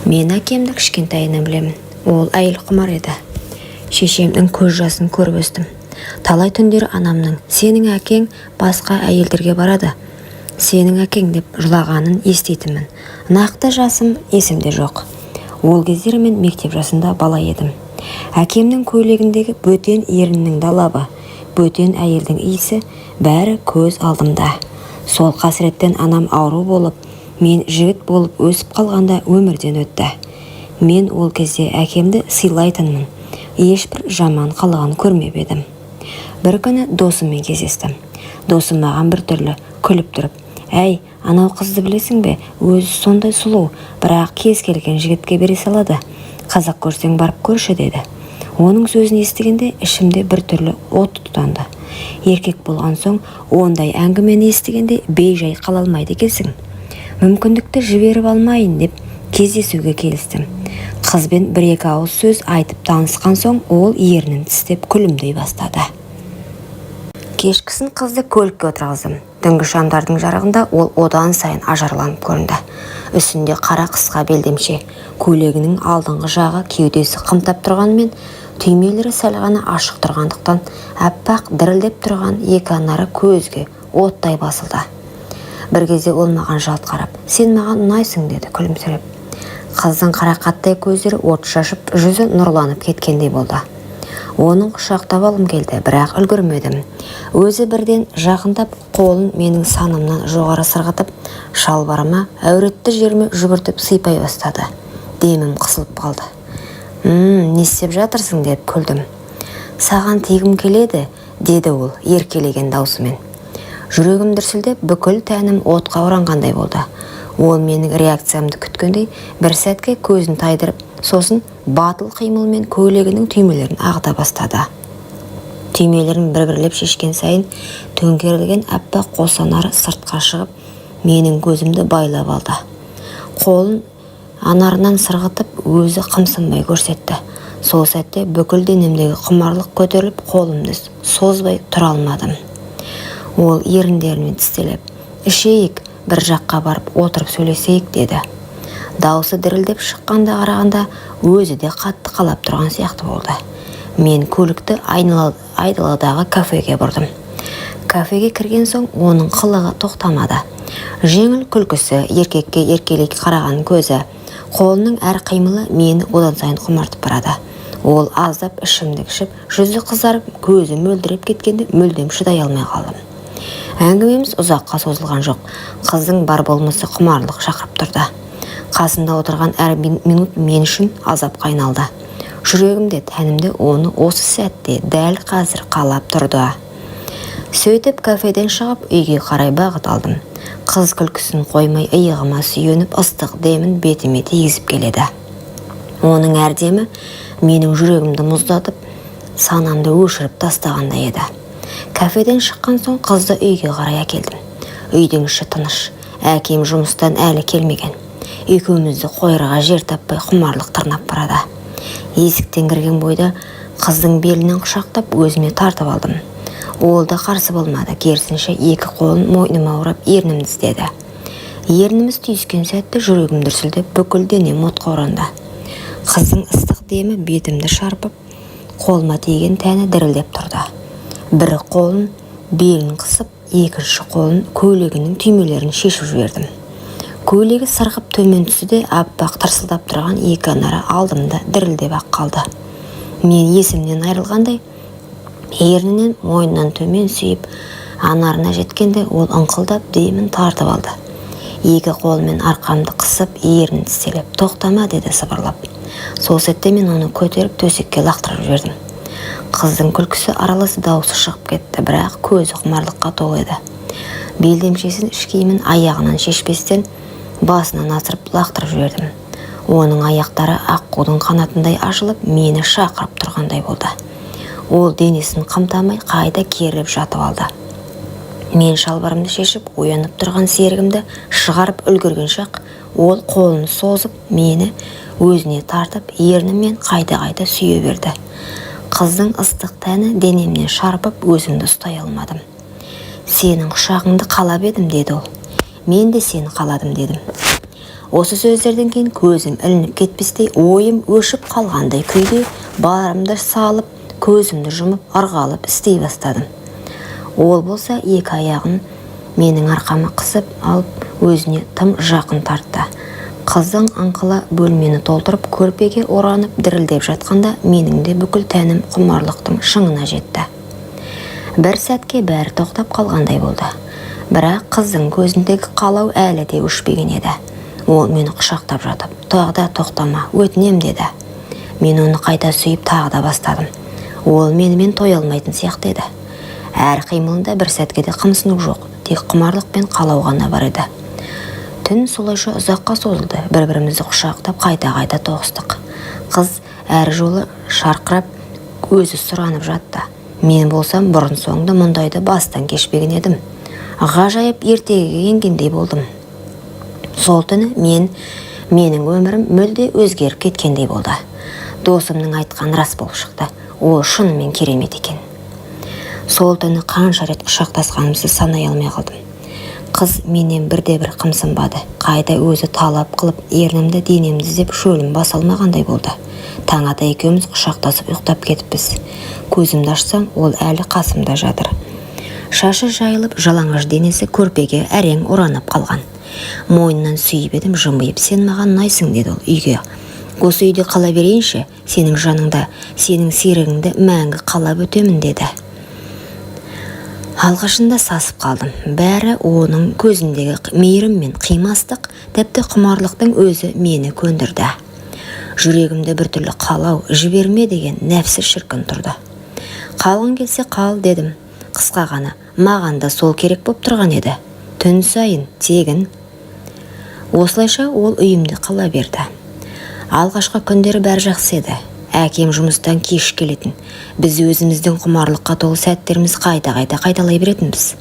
Мен әкемді кішкентайынан білемін. Ол әйел құмар еді. Шешемнің көз жасын көріп өстім. Талай түндері анамның "Сенің әкең басқа әйелдерге барады. Сенің әкең" деп жылағанын еститінмін. Нақты жасым есімде жоқ. Ол кездері мен мектеп жасында бала едім. Әкемнің көйлегіндегі бөтен еріннің далабы, бөтен әйелдің иісі бәрі көз алдымда. Сол қасіреттен анам ауру болып, мен жігіт болып өсіп қалғанда өмірден өтті. Мен ол кезде әкемді сыйлайтынмын. Ешбір жаман қылығын көрмеп едім. Бір күні досыммен кездестім. Досым маған бір түрлі күліп тұрып: "Әй, анау қызды білесің бе? Өзі сондай сұлу, бірақ кез келген жігітке бере салады. Қазақ көрсең барып көрші" деді. Оның сөзін естігенде ішімде бір түрлі от тұтанды. Еркек болған соң ондай әңгімені естігенде бей-жай қала алмайды екенсің. Мүмкіндікті жіберіп алмайын деп кездесуге келістім. Қызбен бір-екі ауыз сөз айтып танысқан соң ол ернін тістеп күлімдей бастады. Кешкісін қызды көлікке отырғыздым. Түнгі шамдардың жарығында ол одан сайын ажарланып көрінді. Үстінде қара қысқа белдемше, көйлегінің алдыңғы жағы кеудесі қымтап тұрғанымен, түймелері сәл ғана ашық тұрғандықтан әппақ дірілдеп тұрған екі анары көзге оттай басылды. Бір кезде ол маған жалт қарап: "Сен маған ұнайсың" деді күлімсіреп. Қыздың қарақаттай көздері от шашып, жүзі нұрланып кеткендей болды. Оның құшақтап алғым келді, бірақ үлгермедім. Өзі бірден жақындап, қолын менің санымнан жоғары сырғытып, шалбарыма, әуретті жеріме жүгіртіп сыйпай бастады. Демім қысылып қалды. Не істеп жатырсың" деп күлдім. "Саған тигім келеді" деді ол еркелеген даусымен. Жүрегім дүрсілдеп, бүкіл тәнім отқа оранғандай болды. Ол менің реакциямды күткендей бір сәтке көзін тайдырып, сосын батыл қимылмен көйлегінің түймелерін ағыта бастады. Түймелерін бір-бірлеп шешкен сайын төңкерілген әппақ қосанары сыртқа шығып, менің көзімді байлап алды. Қолын анарынан сырғытып, өзі қымсынбай көрсетті. Сол сәтте бүкіл денемдегі құмарлық көтеріліп, қолымды созбай тұра алмадым. Ол еріндерімен тістелеп: "Ішейік, бір жаққа барып отырып сөйлесейік" деді. Даусы дірілдеп шыққанда қарағанда өзі де қатты қалап тұрған сияқты болды. Мен көлікті айдаладағы кафеге бұрдым. Кафеге кірген соң оның қылығы тоқтамады. Жеңіл күлкісі, еркекке еркелей қараған көзі, қолының әр қимылы мені одан сайын құмартып барады. Ол аздап ішімдік ішіп, жүзі қызарып, көзі мөлдіреп кеткенде мүлдем шыдай алмай қалдым. Әңгімеміз ұзаққа созылған жоқ. Қыздың бар болмысы құмарлық шақырып тұрды. Қасында отырған әр минут мен үшін азапқа айналды. Жүрегімде, тәнімде оны осы сәтте дәл қазір қалап тұрды. Сөйтіп кафеден шығып үйге қарай бағыт алдым. Қыз күлкісін қоймай иығыма сүйеніп, ыстық демін бетіме тигізіп келеді. Оның әр демі менің жүрегімді мұздатып, санамды өшіріп тастағандай еді. Кафеден шыққан соң қызды үйге қарай әкелдім. Үйдің іші тыныш. Әкем жұмыстан әлі келмеген. Екеумізді қойырға жер таппай құмарлық тырнап барады. Есіктен кірген бойда қыздың белінен құшақтап өзіме тартып алдым. Ол да қарсы болмады. Керісінше екі қолын мойныма орап ернімді іздеді. Ерніміз түйіскен сәтте жүрегім дүрсілдеп, бүкіл денем отқа оранды. Қыздың ыстық демі бетімді шарпып, қолыма тиген тәні дірілдеп тұрды. Бір қолын белін қысып, екінші қолын көйлегінің түймелерін шешіп жібердім. Көйлегі сырғып төмен түсті де, аппақ тырсылдап тұрған екі анары алдымда дірілдеп ақ қалды. Мен есімнен айрылғандай, ернінен мойнынан төмен сүйіп, анарына жеткенде ол ыңқылдап демін тартып алды. Екі қолымен арқамды қысып, ернін тістелеп: "Тоқтама" деді сыбырлап. Сол сәтте мен оны көтеріп төсекке лақтырып жібердім. Қыздың күлкісі аралас даусы шығып кетті, бірақ көзі құмарлыққа толы еді. Белдемшесін іш киімін аяғынан шешпестен басынан асырып лақтырып жібердім. Оның аяқтары аққудың қанатындай ашылып, мені шақырып тұрғандай болды. Ол денесін қымтамай қайта керіліп жатып алды. Мен шалбарымды шешіп, оянып тұрған серігімді шығарып үлгерген шақ, ол қолын созып, мені өзіне тартып, ернімен қайта сүйе берді. Қыздың ыстық тәні денемнен шарпып, өзімді ұстай алмадым. "Сенің құшағыңды қалап едім" деді ол. "Мен де сені қаладым" дедім. Осы сөздерден кейін көзім ілініп кетпестей, ойым өшіп қалғандай күйде барымды салып, көзімді жұмып ырғалып істей бастадым. Ол болса екі аяғын менің арқама қысып алып, өзіне тым жақын тартты. Қыздың аңқыла бөлмені толтырып, көрпеге оранып дірілдеп жатқанда, менің де бүкіл тәнім құмарлықтың шыңына жетті. Бір сәтке бәрі тоқтап қалғандай болды. Бірақ қыздың көзіндегі қалау әлі де өшпеген еді. Ол мені құшақтап жатып, тағы да тоқтама, өтінем деді. Мен оны қайта сүйіп тағы да бастадым. Ол менімен той алмайтын сияқты еді. Әр қимылында бір сәтке де қымсыну жоқ, тек құмарлық пен қалау ғана бар еді. Түн солайша ұзаққа созылды, бір-бірімізді құшақтап қайта-қайта тоғыстық. Қыз әр жолы шарқырап, өзі сұранып жатты. Мен болсам бұрын соңды мұндайды бастан кешпеген едім. Ғажайып ертегіге енгендей болдым. Сол түні менің өмірім мүлде өзгеріп кеткендей болды. Досымның айтқан рас болып шықты. Ол шынымен керемет екен. Сол түні қанша рет құшақтасқанымызды санай алмай қалдым. Қыз менен бірде-бір қымсынбады. Қайта өзі талап қылып, ернімді денемді іздеп шөлім баса алмағандай болды. Таң ата екеуміз құшақтасып ұйықтап кетіппіз. Көзімді ашсам, ол әлі қасымда жатыр. Шашы жайылып, жалаңаш денесі көрпеге әрең оранып қалған. Мойнынан сүйіп едім, жымиып, сен маған ұнайсың деді ол үйге. Осы үйде қала берейінші, сенің жаныңда, сенің серігіңді мәңгі қалап өтемін деді. Алғашында сасып қалдым. Бәрі оның көзіндегі мейірім мен қимастық, тіпті құмарлықтың өзі мені көндірді. Жүрегімді біртүрлі қалау, жіберме деген нәпсі шіркін тұрды. Қалғың келсе қал дедім. Қысқа ғана, маған да сол керек боп тұрған еді. Түн сайын, тегін. Осылайша ол үйімде қала берді. Алғашқы күндері бәрі жақсы еді. Әкем жұмыстан кеш келетін. Біз өзіміздің құмарлыққа толы сәттеріміз қайта-қайта қайталай беретінбіз.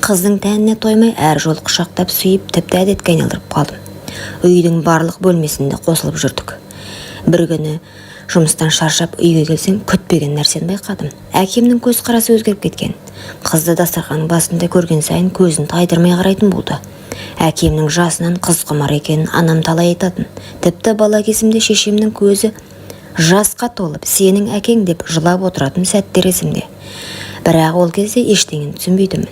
Қыздың тәніне тоймай әр жол құшақтап сүйіп, тіпті әдетке айналдырып қалдым. Үйдің барлық бөлмесінде қосылып жүрдік. Бір күні жұмыстан шаршап үйге келсем, күтпеген нәрсені байқадым. Әкемнің көзқарасы өзгеріп кеткен. Қызды дастарханның басында көрген сайын көзін тайдырмай қарайтын болды. Әкемнің жасынан қыз құмар екенін анам талай айтатын. Тіпті бала кезімде шешемнің көзі жасқа толып, сенің әкең деп жылап отыратын сәттер есімде. Бірақ ол кезде ештеңені түсінбейтінмін.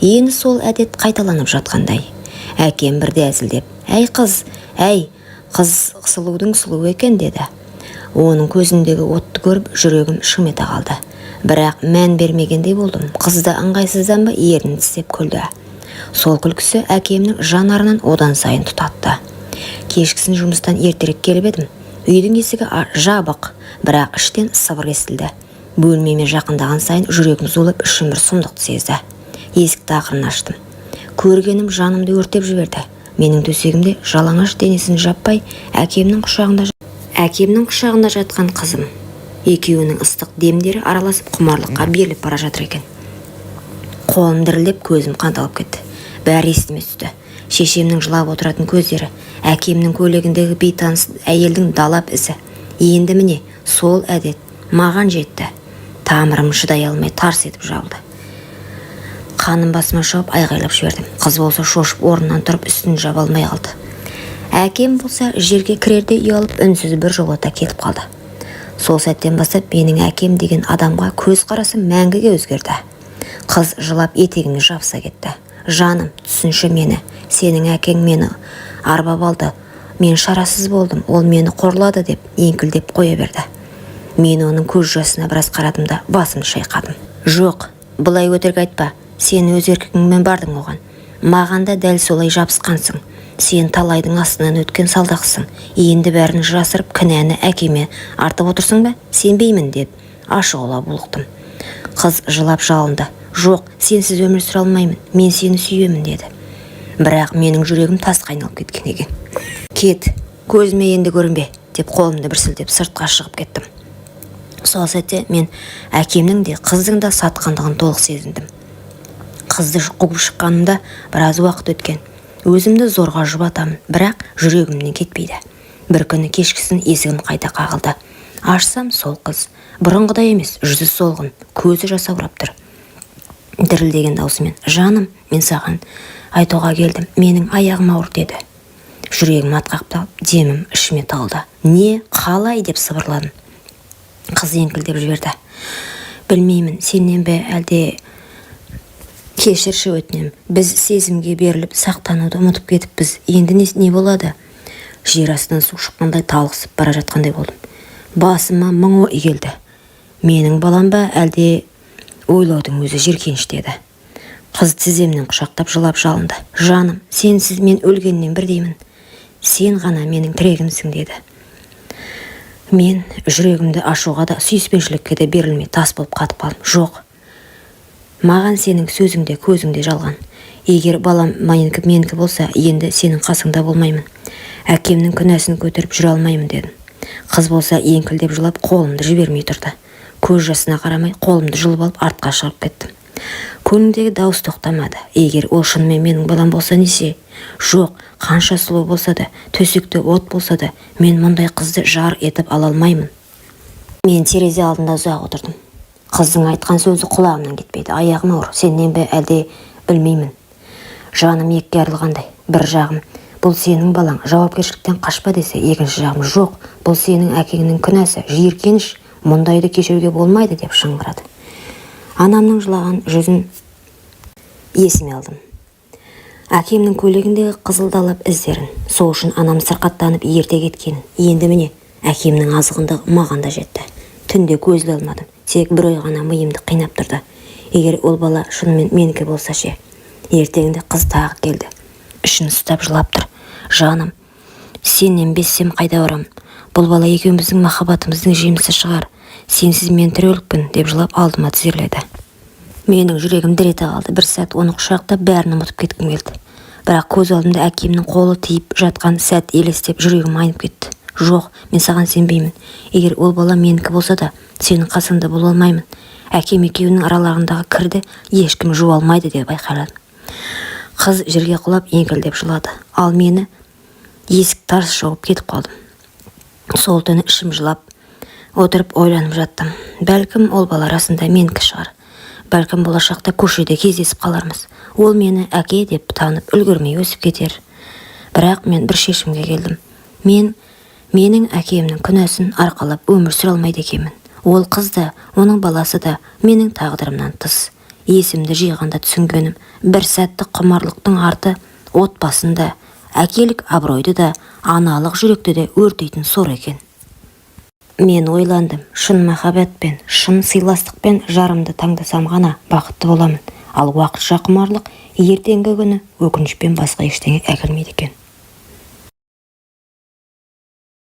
Енді сол әдет қайталанып жатқандай. Әкем бірде әзілдеп, әй қыз сұлудың сұлу екен деді. Оның көзіндегі отты көріп, жүрегім шым ете қалды. Бірақ мән бермегендей болдым. Қызды ыңғайсыздан ба ернін тістеп күлді. Сол күлкісі әкемнің жанарынан одан сайын тұтатты. Кешкісін жұмыстан ертерек келіп едім. Үйдің есігі жабық, бірақ іштен сыбыр естілді. Бөлмеме жақындаған сайын жүрегім зулап, ішім бір сұмдықты сезді. Есікті ақырын аштым. Көргенім жанымды өртеп жіберді. Менің төсегімде жалаңаш денесін жаппай, әкемнің құшағында жатқан қызым. Екеуінің ыстық демдері араласып құмарлыққа беріліп бара жатыр екен. Қолым дірілдеп, көзім қанталып кетті. Бәрі естіме түсті. Шешемнің жылап отыратын көздері, әкемнің көйлегіндегі бейтаныс әйелдің далап ізі. Енді міне, сол әдет маған жетті. Тамырым шыдай алмай тарс етіп жабылды. Қаным басыма шығып айғайлап жібердім. Қыз болса шошып орнынан тұрып үстін жаба алмай қалды. Әкем болса жерге кірерде ұялып үнсіз бір жолата кетіп қалды. Сол сәттен бастап менің әкем деген адамға көз қарасы мәңгіге өзгерді. Қыз жылап етегіме жабыса кетті. Жаным, түсінші мені, сенің әкең мені арбап алды. Мен шарасыз болдым, ол мені қорлады деп еңкілдеп қоя берді. Мен оның көз жасына біраз қарадым да басымды шайқадым. Жоқ, бұлай өтірік айтпа. Сен өз еркіңмен бардың оған. Маған да дәл солай жабысқансың. Сен талайдың астынан өткен салдақсың. Енді бәрін жасырып, кінәні әкеме артып отырсың ба? Сенбеймін деп ашығыла булықтым. Қыз жылап жалынды. Жоқ, сенсіз өмір сүре алмаймын. Мен сені сүйемін деді. Бірақ менің жүрегім тасқа айналып кеткен екен. Кет, көзіме енді көрінбе деп қолымды бір сілтеп сыртқа шығып кеттім. Сол сәтте мен әкемнің де қыздың да сатқандығын толық сезіндім. Қызды қуып шыққанымда біраз уақыт өткен. Өзімді зорға жұбатамын, бірақ жүрегімнен кетпейді. Бір күні кешкісін есігім қайта қағылды. Ашсам сол қыз. Бұрынғыдай емес, жүзі солғын, көзі жасаурап тұр. Дірілдеген даусымен, жаным, мен саған айтуға келдім, менің аяғым ауыр деді. Жүрегім атқақтап, демім ішіме тығылды. Не, қалай деп сыбырладым. Қыз еңкілдеп жіберді. Білмеймін, сенен бе әлде... Кешірші өтінем, біз сезімге беріліп сақтануды ұмытып кетіппіз. Енді не болады? Жер астынан су шыққандай талықсып бара жатқандай болдым. Басыма мың ой келді. Менің балам ба әлде ойлаудың өзі жеркенішті еді. Қыз тіземнен құшақтап жылап жалынды. Жаным, сенсіз мен өлгеннен бірдеймін. Сен ғана менің тірегімсің деді. Мен жүрегімді ашуға да сүйіспеншілікке де берілмей тас болып қатып қалдым. Жоқ. Маған сенің сөзіңде, көзіңде жалған. Егер балам менікі болса, енді сенің қасыңда болмаймын. Әкемнің күнәсін көтеріп жүре алмаймын дедім. Қыз болса еңкілдеп жылап қолымды жібермей тұрды. Көз жасына қарамай қолымды жұлып алып артқа шығып кеттім. Көңілдегі дауыс тоқтамады. Егер ол шынымен менің балам болса несе? Жоқ, қанша сұлу болса да, төсекте от болса да, мен мұндай қызды жар етіп ала алмаймын. Мен терезе алдында ұзақ отырдым. Қыздың айтқан сөзі құлағымнан кетпейді. Аяғым ауыр, сенен бе әлде білмеймін. Жаным екіге арылғандай. Бір жағым, бұл сенің балаң, жауапкершіліктен қашпа десе, екінші жағым, жоқ, бұл сенің әкеңнің күнәсі, жиіркеніш, мұндайды кешіруге болмайды деп шыңғырады. Анамның жылаған жүзін есіме алдым. Әкемнің көйлегіндегі қызылдалап іздерін, сол үшін анам сырқаттанып ерте кеткенін. Енді міне, әкемнің азғындығы маған да жетті. Түнде көз іле алмадым. Тек бір ой ғана миымды қинап тұрды. Егер ол бала шынымен менікі болса ше. Ертеңінде қыз тағы келді. Ішін ұстап жылап тұр. Жаным, сенен безсем қайда барамын? Бұл бала екеуміздің махаббатымыздың жемісі шығар. Сенсіз мен тірі өлікпін деп жылап алдыма тізерледі. Менің жүрегім дір ете қалды. Бір сәт оны құшақтап бәрін ұмытып кеткім келді. Бірақ көз алдымда әкемнің қолы тиіп жатқан сәт елестеп жүрегім айнып кетті. Жоқ, мен саған сенбеймін. Егер ол бала менікі болса да, сенің қасыңда бола алмаймын. Әкем екеуінің араларындағы кірді ешкім жуа алмайды деп айқайладым. Қыз жерге құлап еңкілдеп жылады. Ал мені есік тарс жауып кетіп қалдым. Сол түні ішім жылап отырып ойланып жаттым. Бәлкім ол бала расында менікі шығар. Бәлкім болашақта көшеде кездесіп қалармыз. Ол мені әке деп танып үлгермей өсіп кетер. Бірақ мен бір шешімге келдім. Менің әкемнің күнәсін арқалап өмір сүре алмайды екенмін. Ол қыз да, оның баласы да менің тағдырымнан тыс. Есімді жиғанда түсінгенім, бір сәтті құмарлықтың арты отбасында әкелік абыройды да, аналық жүректі де өртейтін сор екен. Мен ойландым, шын махаббатпен, шын сыйластықпен жарымды таңдасам ғана бақытты боламын. Ал уақытша құмарлық ертеңгі күні өкінішпен басқа ештеңе әкелмейді екен.